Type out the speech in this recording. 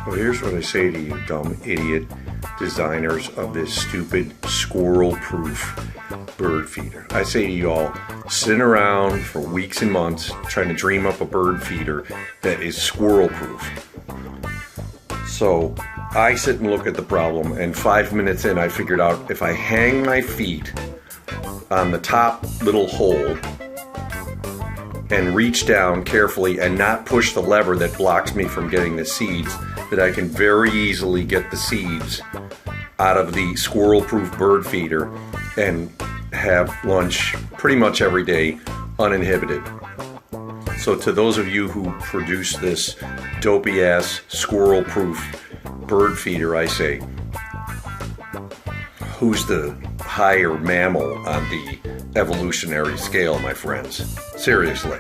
Well, here's what I say to you, dumb idiot designers of this stupid Squirrel Proof bird feeder. I say to you all, sitting around for weeks and months trying to dream up a bird feeder that is Squirrel Proof. So I sit and look at the problem, and 5 minutes in I figured out if I hang my feet on the top little hole and reach down carefully and not push the lever that blocks me from getting the seeds, that I can very easily get the seeds out of the Squirrel Proof bird feeder and have lunch pretty much every day uninhibited. So to those of you who produce this dopey ass Squirrel Proof bird feeder, I say, who's the higher mammal on the evolutionary scale, my friends? Seriously.